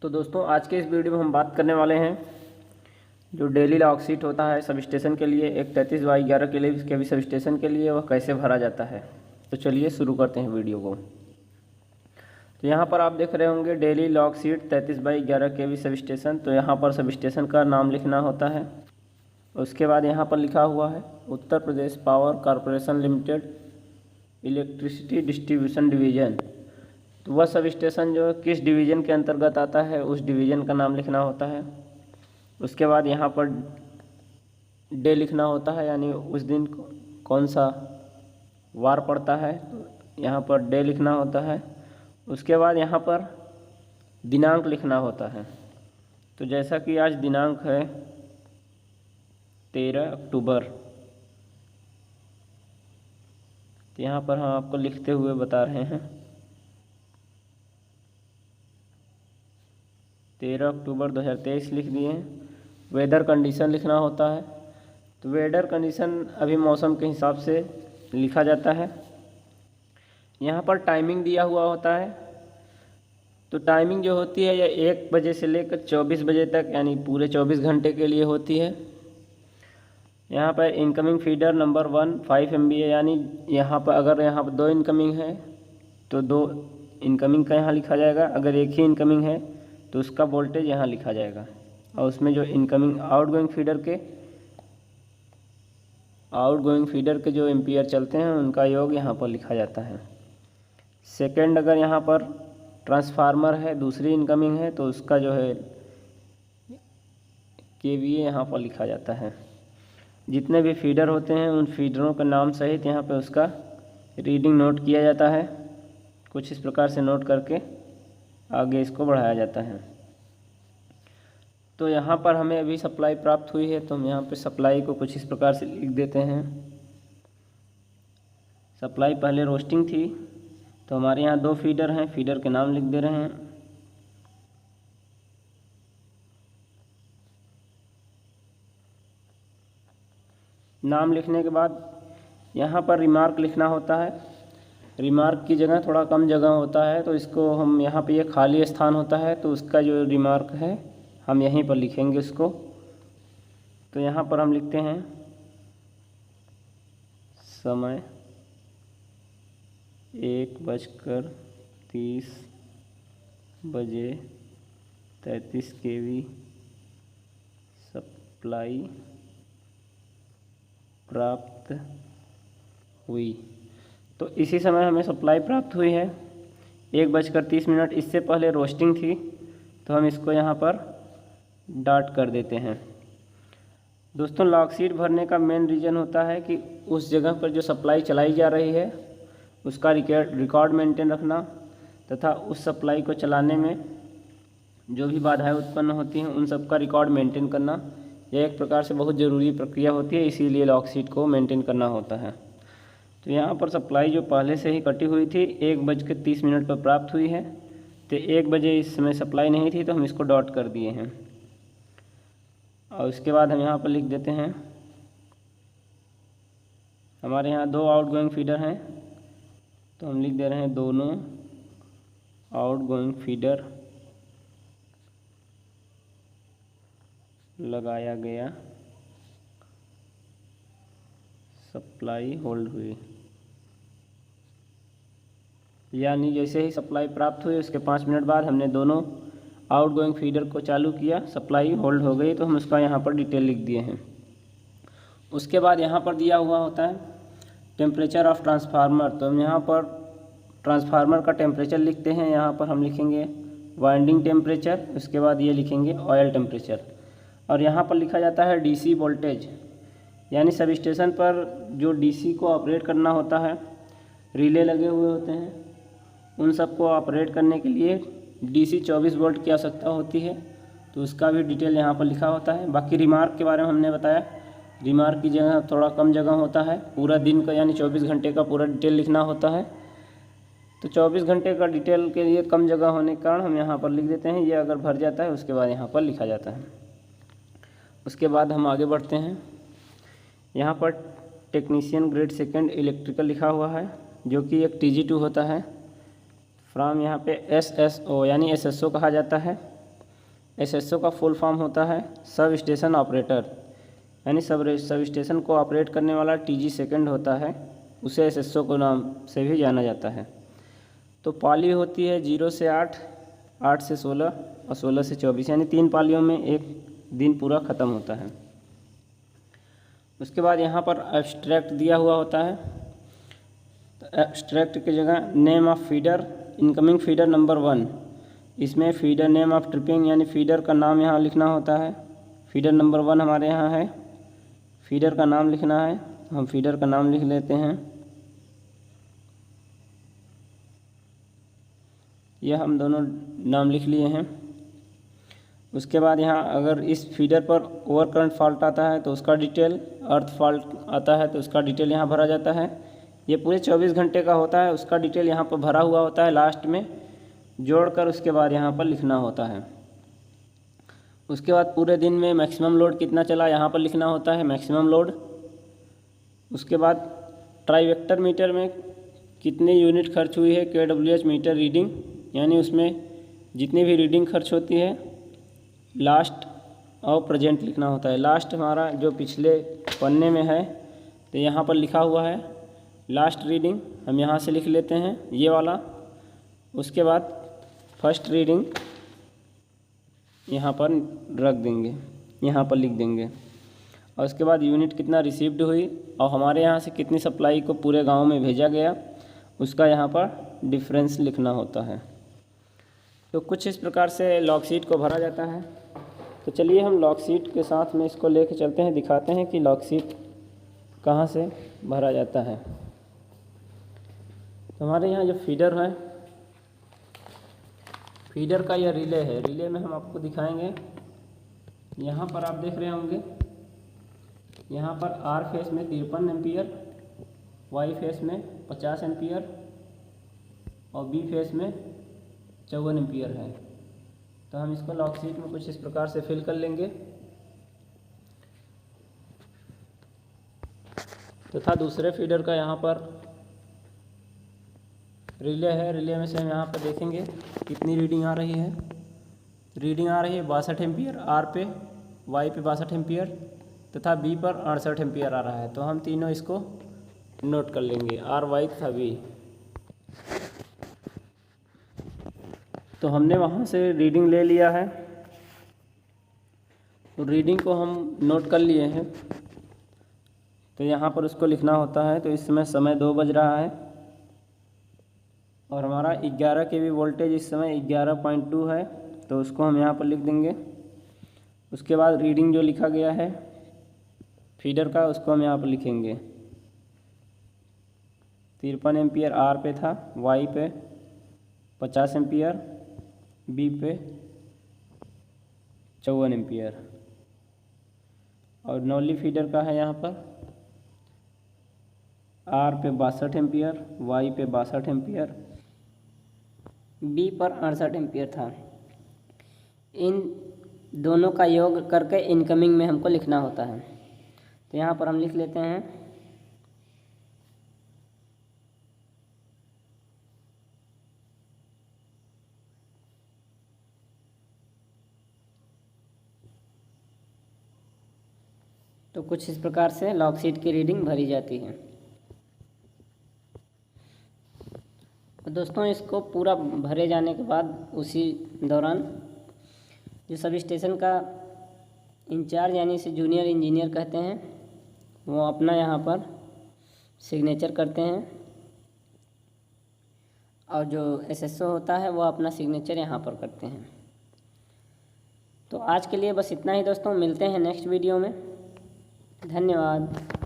तो दोस्तों आज के इस वीडियो में हम बात करने वाले हैं जो डेली लॉग शीट होता है सब स्टेशन के लिए एक 33/11 के भी सब स्टेशन के लिए वह कैसे भरा जाता है। तो चलिए शुरू करते हैं वीडियो को। तो यहाँ पर आप देख रहे होंगे डेली लॉग शीट 33/11 के भी सब स्टेशन। तो यहाँ पर सब स्टेशन का नाम लिखना होता है। उसके बाद यहाँ पर लिखा हुआ है Uttar Pradesh power corporation limited electricity distribution division. तो वह सब स्टेशन जो किस डिवीज़न के अंतर्गत आता है उस डिवीज़न का नाम लिखना होता है। उसके बाद यहाँ पर डे लिखना होता है, यानी उस दिन कौन सा वार पड़ता है, तो यहाँ पर डे लिखना होता है। उसके बाद यहाँ पर दिनांक लिखना होता है। तो जैसा कि आज दिनांक है 13 अक्टूबर, तो यहाँ पर हम आपको लिखते हुए बता रहे हैं 13 अक्टूबर 2023 लिख दिए हैं। वेदर कंडीशन लिखना होता है। तो वेदर कंडीशन अभी मौसम के हिसाब से लिखा जाता है। यहाँ पर टाइमिंग दिया हुआ होता है। तो टाइमिंग जो होती है यह 1 बजे से लेकर 24 बजे तक, यानी पूरे 24 घंटे के लिए होती है। यहाँ पर इनकमिंग फीडर नंबर 1 5 MVA, यानी यहाँ पर अगर यहाँ पर 2 इनकमिंग है तो 2 इनकमिंग का यहाँ लिखा जाएगा। अगर एक ही इनकमिंग है तो उसका वोल्टेज यहाँ लिखा जाएगा। और उसमें जो इनकमिंग आउटगोइंग फीडर के जो एम्पियर चलते हैं उनका योग यहाँ पर लिखा जाता है। सेकंड, अगर यहाँ पर ट्रांसफार्मर है, दूसरी इनकमिंग है, तो उसका जो है KVA यहाँ पर लिखा जाता है। जितने भी फीडर होते हैं उन फीडरों का नाम सहित यहाँ पे उसका रीडिंग नोट किया जाता है। कुछ इस प्रकार से नोट करके आगे इसको बढ़ाया जाता है। तो यहाँ पर हमें अभी सप्लाई प्राप्त हुई है, तो हम यहाँ पे सप्लाई को कुछ इस प्रकार से लिख देते हैं। सप्लाई पहले रोस्टिंग थी, तो हमारे यहाँ 2 फीडर हैं, फीडर के नाम लिख दे रहे हैं। नाम लिखने के बाद यहाँ पर रिमार्क लिखना होता है। रिमार्क की जगह थोड़ा कम जगह होता है, तो इसको हम यहाँ पे ये खाली स्थान होता है, तो उसका जो रिमार्क है हम यहीं पर लिखेंगे उसको। तो यहाँ पर हम लिखते हैं समय 1:30 बजे 33 kV सप्लाई प्राप्त हुई। तो इसी समय हमें सप्लाई प्राप्त हुई है 1:30। इससे पहले रोस्टिंग थी, तो हम इसको यहाँ पर डॉट कर देते हैं। दोस्तों, लॉग शीट भरने का मेन रीज़न होता है कि उस जगह पर जो सप्लाई चलाई जा रही है उसका रिकॉर्ड मेंटेन रखना, तथा उस सप्लाई को चलाने में जो भी बाधाएं उत्पन्न होती हैं उन सब का रिकॉर्ड मेंटेन करना, यह एक प्रकार से बहुत ज़रूरी प्रक्रिया होती है। इसीलिए लॉग शीट को मेंटेन करना होता है। तो यहाँ पर सप्लाई जो पहले से ही कटी हुई थी 1:30 पर प्राप्त हुई है। तो 1 बजे इस समय सप्लाई नहीं थी, तो हम इसको डॉट कर दिए हैं। और उसके बाद हम यहाँ पर लिख देते हैं हमारे यहाँ 2 आउटगोइंग फीडर हैं, तो हम लिख दे रहे हैं दोनों आउटगोइंग फीडर लगाया गया, सप्लाई होल्ड हुई। यानी जैसे ही सप्लाई प्राप्त हुई उसके 5 मिनट बाद हमने दोनों आउटगोइंग फीडर को चालू किया, सप्लाई होल्ड हो गई, तो हम उसका यहाँ पर डिटेल लिख दिए हैं। उसके बाद यहाँ पर दिया हुआ होता है टेम्परेचर ऑफ ट्रांसफार्मर। तो हम यहाँ पर ट्रांसफार्मर का टेम्परेचर लिखते हैं। यहाँ पर हम लिखेंगे वाइंडिंग टेम्परेचर, उसके बाद ये लिखेंगे ऑयल टेम्परेचर। और यहाँ पर लिखा जाता है DC वोल्टेज, यानी सब स्टेशन पर जो DC को ऑपरेट करना होता है, रिले लगे हुए होते हैं, उन सब को ऑपरेट करने के लिए DC 24 वोल्ट की आवश्यकता होती है। तो उसका भी डिटेल यहाँ पर लिखा होता है। बाकी रिमार्क के बारे में हमने बताया, रिमार्क की जगह थोड़ा कम जगह होता है, पूरा दिन का यानी 24 घंटे का पूरा डिटेल लिखना होता है। तो 24 घंटे का डिटेल के लिए कम जगह होने के कारण हम यहाँ पर लिख देते हैं। ये अगर भर जाता है उसके बाद यहाँ पर लिखा जाता है। उसके बाद हम आगे बढ़ते हैं। यहाँ पर टेक्नीशियन ग्रेड 2 इलेक्ट्रिकल लिखा हुआ है, जो कि एक TG2 होता है। फ्रॉम यहाँ पे SSO यानी SSO कहा जाता है। एसएसओ का फुल फॉर्म होता है सब स्टेशन ऑपरेटर, यानी सब स्टेशन को ऑपरेट करने वाला टीजी सेकंड होता है, उसे एसएसओ को नाम से भी जाना जाता है। तो पाली होती है 0 से 8, 8 से 16 और 16 से 24, यानी 3 पालियों में एक दिन पूरा ख़त्म होता है। उसके बाद यहाँ पर एब्स्ट्रैक्ट दिया हुआ होता है। तो एब्स्ट्रैक्ट की जगह name of feeder, incoming feeder number 1, इसमें फीडर नेम ऑफ ट्रिपिंग यानी फीडर का नाम यहाँ लिखना होता है। फीडर नंबर 1 हमारे यहाँ है, फीडर का नाम लिखना है, हम फीडर का नाम लिख लेते हैं। यह हम दोनों नाम लिख लिए हैं। उसके बाद यहाँ अगर इस फीडर पर ओवर करंट फॉल्ट आता है तो उसका डिटेल, अर्थ फॉल्ट आता है तो उसका डिटेल यहाँ भरा जाता है। ये पूरे 24 घंटे का होता है, उसका डिटेल यहाँ पर भरा हुआ होता है, लास्ट में जोड़कर उसके बाद यहाँ पर लिखना होता है। उसके बाद पूरे दिन में मैक्सिमम लोड कितना चला यहाँ पर लिखना होता है, मैक्सिमम लोड। उसके बाद ट्राईवेक्टर मीटर में कितनी यूनिट खर्च हुई है, KWH मीटर रीडिंग, यानी उसमें जितनी भी रीडिंग खर्च होती है लास्ट और प्रेजेंट लिखना होता है। लास्ट हमारा जो पिछले पन्ने में है तो यहाँ पर लिखा हुआ है लास्ट रीडिंग, हम यहाँ से लिख लेते हैं ये वाला। उसके बाद फर्स्ट रीडिंग यहाँ पर रख देंगे, यहाँ पर लिख देंगे। और उसके बाद यूनिट कितना रिसीव्ड हुई और हमारे यहाँ से कितनी सप्लाई को पूरे गांव में भेजा गया, उसका यहाँ पर डिफरेंस लिखना होता है। तो कुछ इस प्रकार से लॉग शीट को भरा जाता है। तो चलिए हम लॉग शीट के साथ में इसको लेके चलते हैं, दिखाते हैं कि लॉग शीट कहाँ से भरा जाता है। तो हमारे यहाँ जो फीडर है, फीडर का यह रिले है, रिले में हम आपको दिखाएंगे। यहाँ पर आप देख रहे होंगे, यहाँ पर आर फेस में 53 एम्पियर, वाई फेस में 50 एम्पियर और बी फेस में 54 एम्पियर है। तो हम इसको लॉग शीट में कुछ इस प्रकार से फिल कर लेंगे। तथा दूसरे फीडर का यहाँ पर रिले है, रिले में से हम यहाँ पर देखेंगे कितनी रीडिंग आ रही है। रीडिंग आ रही है 62 एम्पियर आर पे, वाई पे 62 एम्पियर तथा बी पर 68 एम्पियर आ रहा है। तो हम तीनों इसको नोट कर लेंगे, आर, वाई तथा बी। तो हमने वहाँ से रीडिंग ले लिया है, तो रीडिंग को हम नोट कर लिए हैं। तो यहाँ पर उसको लिखना होता है। तो इस समय 2 बज रहा है और हमारा 11 kV वोल्टेज इस समय 11.2 है, तो उसको हम यहाँ पर लिख देंगे। उसके बाद रीडिंग जो लिखा गया है फीडर का, उसको हम यहाँ पर लिखेंगे। 53 एम्पियर आर पे था, वाई पे 50 एम्पियर, बी पे 54 एम्पियर। और नॉली फीडर का है यहाँ पर आर पे 62 एम्पियर, वाई पे 62 एम्पियर, बी पर 68 एम्पियर था। इन दोनों का योग करके इनकमिंग में हमको लिखना होता है। तो यहाँ पर हम लिख लेते हैं तो कुछ इस प्रकार से लॉग शीट की रीडिंग भरी जाती है। तो दोस्तों इसको पूरा भरे जाने के बाद उसी दौरान जो सब स्टेशन का इंचार्ज यानी इसे जूनियर इंजीनियर कहते हैं, वो अपना यहाँ पर सिग्नेचर करते हैं और जो एसएसओ होता है वो अपना सिग्नेचर यहाँ पर करते हैं। तो आज के लिए बस इतना ही दोस्तों, मिलते हैं नेक्स्ट वीडियो में। धन्यवाद।